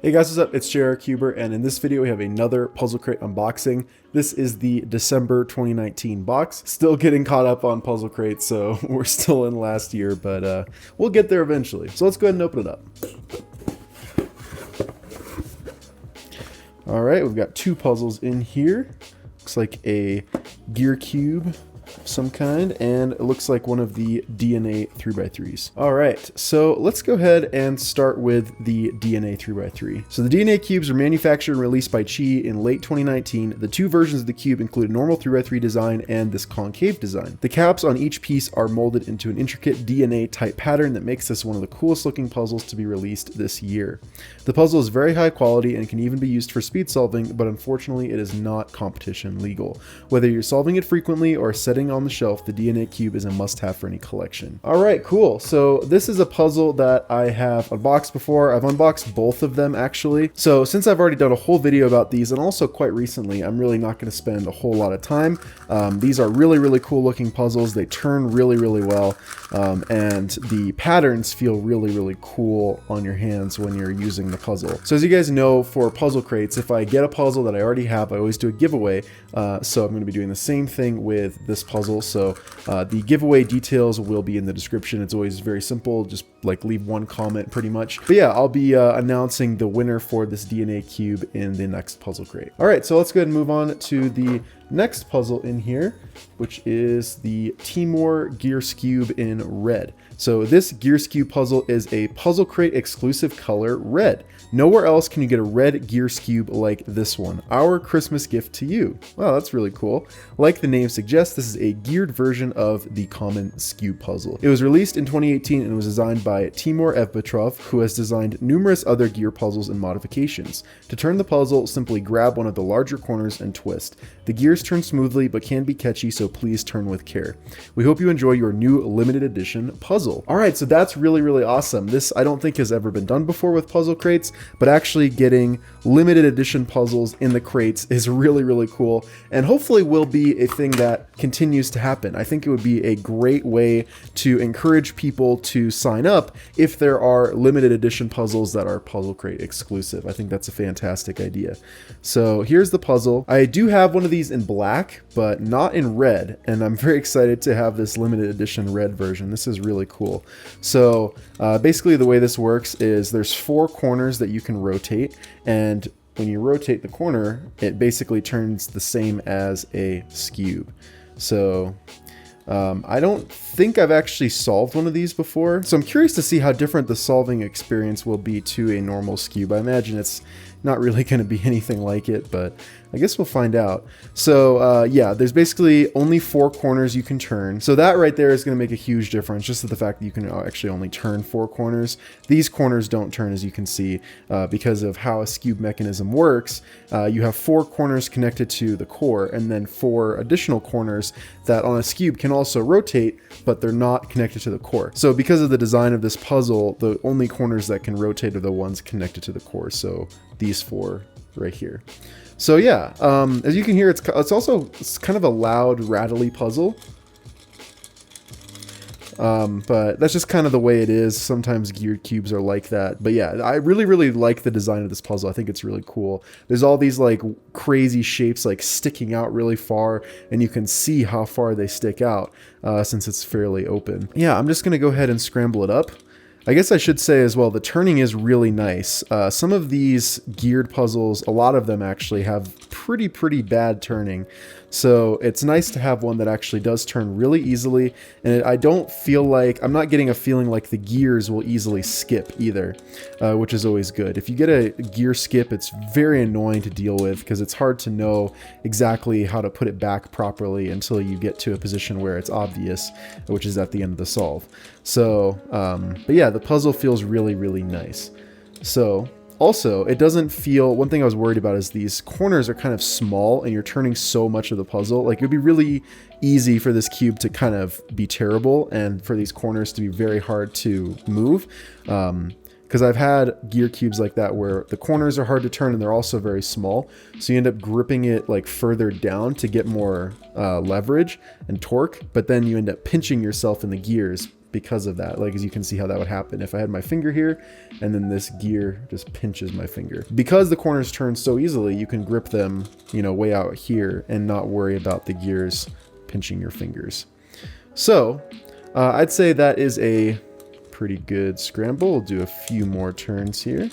Hey guys, what's up? It's JR Cuber, and in this video we have another Puzzlecrate unboxing. This is the December 2019 box. Still getting caught up on Puzzlecrate, so we're still in last year, but we'll get there eventually. So let's go ahead and open it up. All right, we've got two puzzles in here. Looks like a gear cube of some kind, and it looks like one of the DNA 3x3s. All right, so let's go ahead and start with the DNA 3x3. So the DNA cubes were manufactured and released by Chi in late 2019. The two versions of the cube include a normal 3x3 design and this concave design. The caps on each piece are molded into an intricate DNA type pattern that makes this one of the coolest looking puzzles to be released this year. The puzzle is very high quality and can even be used for speed solving, but unfortunately it is not competition legal. Whether you're solving it frequently or setting on the shelf, the DNA cube is a must-have for any collection. All right, cool. So this is a puzzle that I have unboxed before. I've unboxed both of them actually. So since I've already done a whole video about these, and also quite recently, I'm really not going to spend a whole lot of time. These are really, really cool looking puzzles. They turn really, really well. And the patterns feel really, really cool on your hands when you're using the puzzle. So as you guys know, for puzzle crates, if I get a puzzle that I already have, I always do a giveaway. So I'm going to be doing the same thing with this puzzle. So the giveaway details will be in the description. It's always very simple. Just like leave one comment pretty much. But yeah, I'll be announcing the winner for this DNA cube in the next puzzle crate. All right, so let's go ahead and move on to the next puzzle in here, which is the Timor Gears Cube in red. So this Gears Cube puzzle is a Puzzlecrate exclusive color, red. Nowhere else can you get a red Gears Cube like this one. Our Christmas gift to you. Wow, that's really cool. Like the name suggests, this is a geared version of the common Cube puzzle. It was released in 2018 and was designed by Timur Evbetrov, who has designed numerous other gear puzzles and modifications. To turn the puzzle, simply grab one of the larger corners and twist. The gears turn smoothly but can be catchy, so please turn with care. We hope you enjoy your new limited edition puzzle. All right, so that's really, really awesome. This I don't think has ever been done before with puzzle crates, but actually getting limited edition puzzles in the crates is really, really cool, and hopefully will be a thing that continues to happen. I think it would be a great way to encourage people to sign up if there are limited edition puzzles that are puzzle crate exclusive. I think that's a fantastic idea. So here's the puzzle. I do have one of these in black, but not in red, and I'm very excited to have this limited edition red version. This is really cool. So basically the way this works is there's four corners that you can rotate, and when you rotate the corner, it basically turns the same as a cube. So I don't think I've actually solved one of these before, so I'm curious to see how different the solving experience will be to a normal cube. I imagine it's not really going to be anything like it, but I guess we'll find out. So yeah, there's basically only four corners you can turn. So that right there is going to make a huge difference, just the fact that you can actually only turn four corners. These corners don't turn, as you can see, because of how a cube mechanism works. You have four corners connected to the core, and then four additional corners that on a cube can also rotate, but they're not connected to the core. So because of the design of this puzzle, the only corners that can rotate are the ones connected to the core. So these four right here. So yeah, as you can hear, it's kind of a loud, rattly puzzle. But that's just kind of the way it is. Sometimes geared cubes are like that. But yeah, I really, really like the design of this puzzle. I think it's really cool. There's all these like crazy shapes like sticking out really far, and you can see how far they stick out since it's fairly open. Yeah, I'm just going to go ahead and scramble it up. I guess I should say as well, the turning is really nice. Some of these geared puzzles, a lot of them actually have pretty bad turning. So it's nice to have one that actually does turn really easily, and I don't feel like, I'm not getting a feeling like the gears will easily skip either, which is always good. If you get a gear skip, it's very annoying to deal with because it's hard to know exactly how to put it back properly until you get to a position where it's obvious, which is at the end of the solve. So, but yeah, the puzzle feels really, really nice. So, also, it doesn't feel, one thing I was worried about is these corners are kind of small and you're turning so much of the puzzle. Like, it would be really easy for this cube to kind of be terrible and for these corners to be very hard to move. Because I've had gear cubes like that where the corners are hard to turn and they're also very small. So you end up gripping it like further down to get more leverage and torque, but then you end up pinching yourself in the gears because of that. Like, as you can see how that would happen if I had my finger here and then this gear just pinches my finger. Because the corners turn so easily, you can grip them, you know, way out here and not worry about the gears pinching your fingers. So I'd say that is a pretty good scramble. We'll do a few more turns here.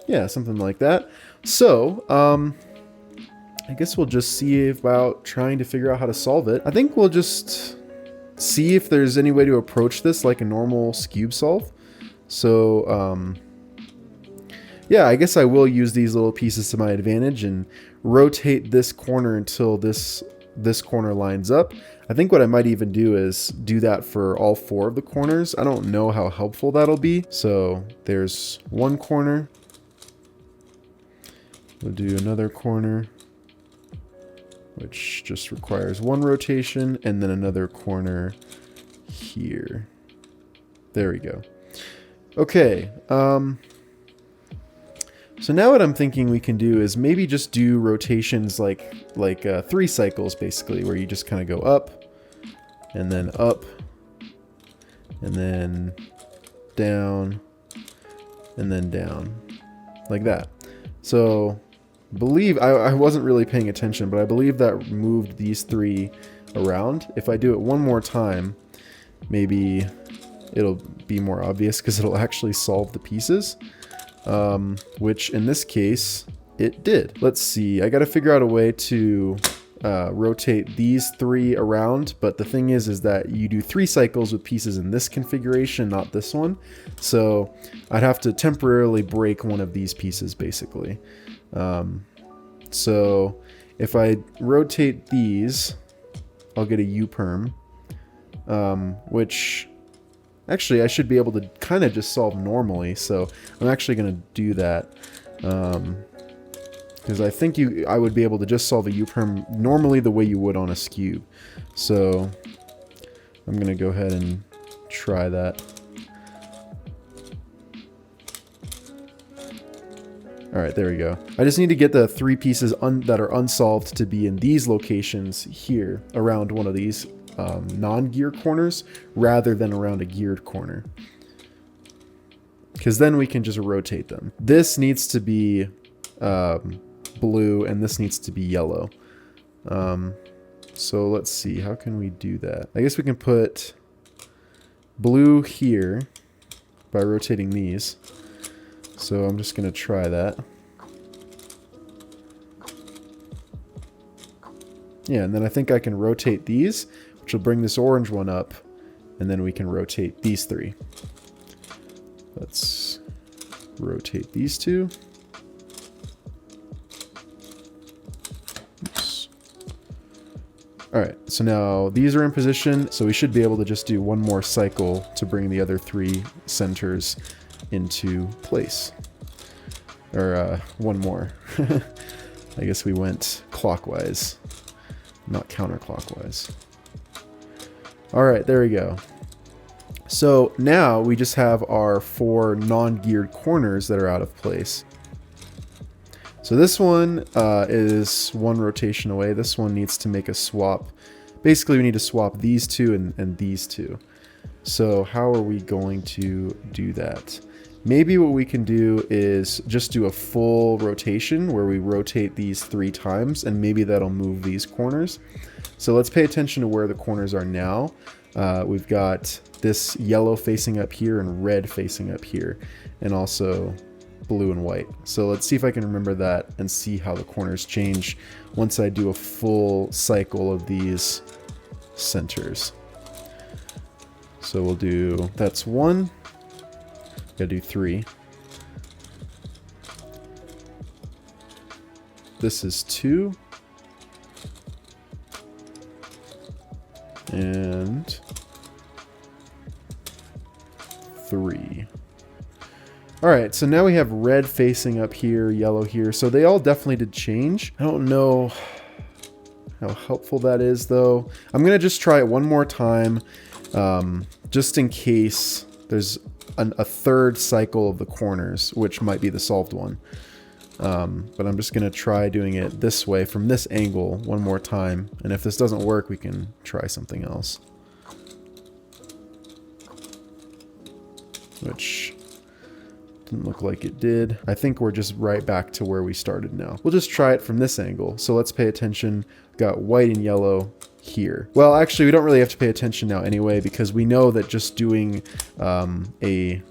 Yeah, something like that. So I guess we'll just see about trying to figure out how to solve it. I think we'll just see if there's any way to approach this like a normal cube solve. So yeah, I guess I will use these little pieces to my advantage and rotate this corner until this corner lines up. I think what I might even do is do that for all 4 of the corners. I don't know how helpful that'll be. So there's one corner. We'll do another corner, which just requires 1 rotation, and then another corner here. There we go. Okay. So now what I'm thinking we can do is maybe just do rotations like 3 cycles basically, where you just kind of go up, and then down, and then down, like that. So believe I wasn't really paying attention, but I believe that moved these 3 around. If I do it one more time, maybe it'll be more obvious because it'll actually solve the pieces. Which in this case, it did. Let's see, I gotta figure out a way to rotate these 3 around, but the thing is that you do 3 cycles with pieces in this configuration, not this one. So I'd have to temporarily break one of these pieces, basically. So if I rotate these, I'll get a U-perm, which actually I should be able to kind of just solve normally. So I'm actually going to do that. Because I think I would be able to just solve a U-perm normally the way you would on a cube. So I'm going to go ahead and try that. Alright, there we go. I just need to get the 3 pieces that are unsolved to be in these locations here, around one of these non-gear corners, rather than around a geared corner. Because then we can just rotate them. This needs to be blue, and this needs to be yellow. So let's see, how can we do that? I guess we can put blue here by rotating these. So I'm just going to try that. Yeah, and then I think I can rotate these, which will bring this orange one up, and then we can rotate these 3. Let's rotate these 2. Oops. Alright, so now these are in position, so we should be able to just do one more cycle to bring the other 3 centers into place. Or one more. I guess we went clockwise, not counterclockwise. Alright, there we go. So now we just have our 4 non-geared corners that are out of place. So this one is 1 rotation away. This one needs to make a swap. Basically we need to swap these 2 and these 2. So how are we going to do that? Maybe what we can do is just do a full rotation where we rotate these 3 times, and maybe that'll move these corners. So let's pay attention to where the corners are now. We've got this yellow facing up here and red facing up here, and also blue and white. So let's see if I can remember that and see how the corners change once I do a full cycle of these centers. So we'll do, that's 1. Gotta do 3. This is 2. And 3. Alright, so now we have red facing up here, yellow here. So they all definitely did change. I don't know how helpful that is, though. I'm going to just try it one more time, just in case there's a 3rd cycle of the corners, which might be the solved one. But I'm just going to try doing it this way from this angle one more time. And if this doesn't work, we can try something else. which didn't look like it did. I think we're just right back to where we started now. We'll just try it from this angle. So let's pay attention. Got white and yellow here. Well, actually, we don't really have to pay attention now anyway, because we know that just doing a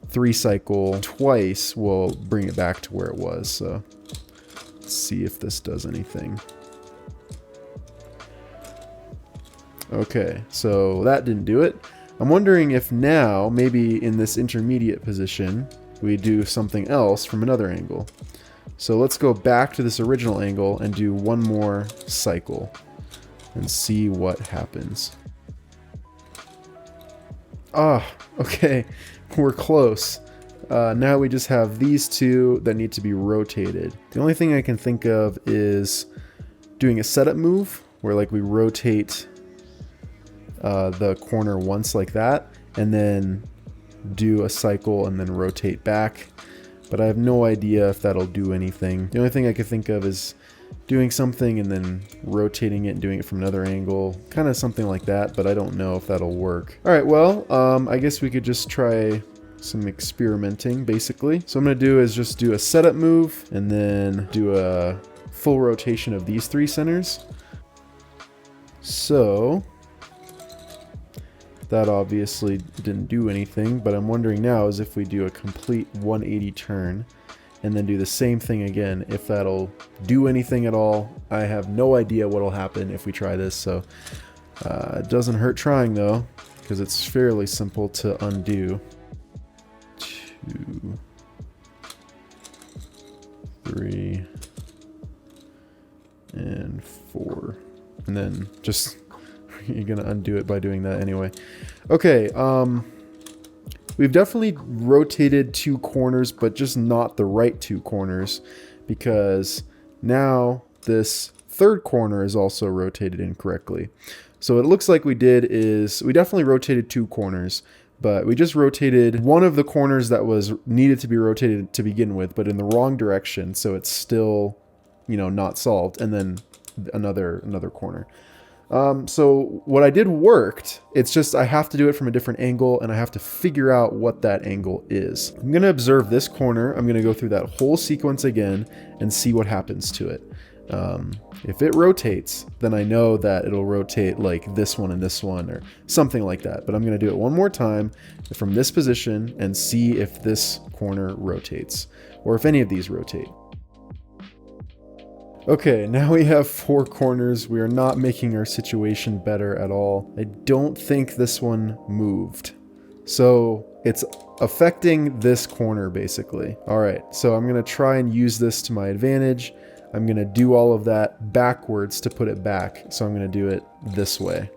3 cycle twice will bring it back to where it was. So let's see if this does anything. Okay, so that didn't do it. I'm wondering if now, maybe in this intermediate position, we do something else from another angle. So let's go back to this original angle and do one more cycle and see what happens. Ah, okay, we're close. Now we just have these two that need to be rotated. The only thing I can think of is doing a setup move where like we rotate the corner once like that, and then do a cycle and then rotate back. But I have no idea if that'll do anything. The only thing I could think of is doing something and then rotating it and doing it from another angle. Kind of something like that, but I don't know if that'll work. Alright, well, I guess we could just try some experimenting, basically. So what I'm going to do is just do a setup move and then do a full rotation of these 3 centers. So that obviously didn't do anything, but I'm wondering now is if we do a complete 180 turn and then do the same thing again, if that'll do anything at all. I have no idea what'll happen if we try this, so it doesn't hurt trying though, because it's fairly simple to undo. 2, 3, and 4, and then just you're gonna undo it by doing that anyway. Okay, we've definitely rotated 2 corners, but just not the right 2 corners, because now this 3rd corner is also rotated incorrectly. So what it looks like we did is we definitely rotated 2 corners, but we just rotated one of the corners that was needed to be rotated to begin with, but in the wrong direction, so it's still, you know, not solved, and then another corner. So what I did worked. It's just I have to do it from a different angle, and I have to figure out what that angle is. I'm going to observe this corner. I'm going to go through that whole sequence again and see what happens to it. If it rotates, then I know that it'll rotate like this one and this one or something like that. But I'm going to do it one more time from this position and see if this corner rotates or if any of these rotate. Okay, now we have 4 corners. We are not making our situation better at all. I don't think this one moved. So it's affecting this corner basically. All right, so I'm gonna try and use this to my advantage. I'm gonna do all of that backwards to put it back. So I'm gonna do it this way.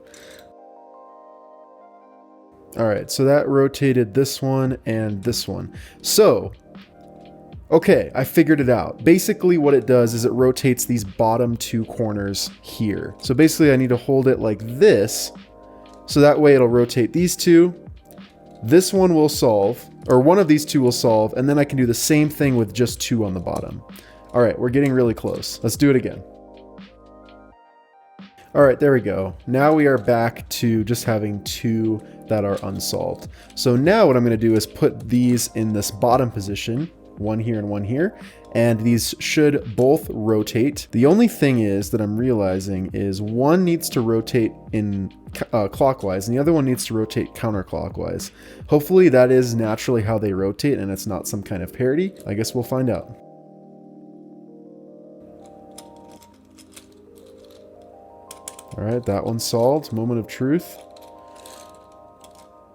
All right, so that rotated this one and this one. So okay, I figured it out. Basically what it does is it rotates these bottom 2 corners here. So basically I need to hold it like this, so that way it'll rotate these 2. This one will solve, or one of these 2 will solve, and then I can do the same thing with just 2 on the bottom. All right, we're getting really close. Let's do it again. All right, there we go. Now we are back to just having 2 that are unsolved. So now what I'm gonna do is put these in this bottom position, one here and one here, and these should both rotate. The only thing is that I'm realizing is one needs to rotate in clockwise and the other one needs to rotate counterclockwise. Hopefully that is naturally how they rotate and it's not some kind of parody. I guess we'll find out. All right, that one's solved. Moment of truth.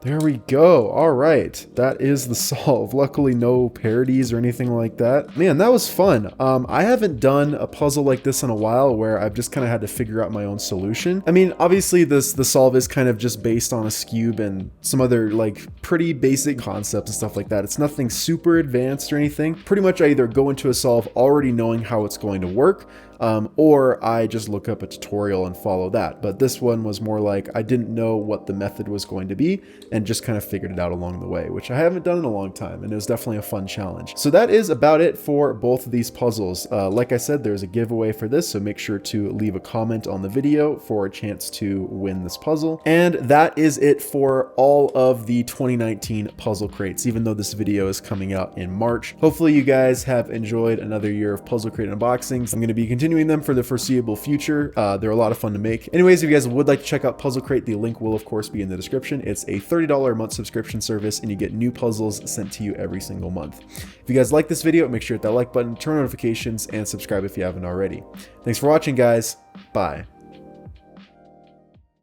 There we go. All right. That is the solve. Luckily, no parodies or anything like that. Man, that was fun. I haven't done a puzzle like this in a while where I've just kind of had to figure out my own solution. I mean, obviously the solve is kind of just based on a cube and some other like pretty basic concepts and stuff like that. It's nothing super advanced or anything. Pretty much I either go into a solve already knowing how it's going to work, or I just look up a tutorial and follow that. But this one was more like I didn't know what the method was going to be and just kind of figured it out along the way, which I haven't done in a long time, and it was definitely a fun challenge. So that is about it for both of these puzzles. Like I said, there's a giveaway for this, so make sure to leave a comment on the video for a chance to win this puzzle. And that is it for all of the 2019 puzzle crates, even though this video is coming out in March. Hopefully you guys have enjoyed another year of puzzle crate unboxings. I'm going to be continuing them for the foreseeable future. They're a lot of fun to make. Anyways, if you guys would like to check out Puzzlecrate, the link will of course be in the description. It's a $30 a month subscription service, and you get new puzzles sent to you every single month. If you guys like this video, make sure to hit that like button, turn on notifications, and subscribe if you haven't already. Thanks for watching, guys. Bye.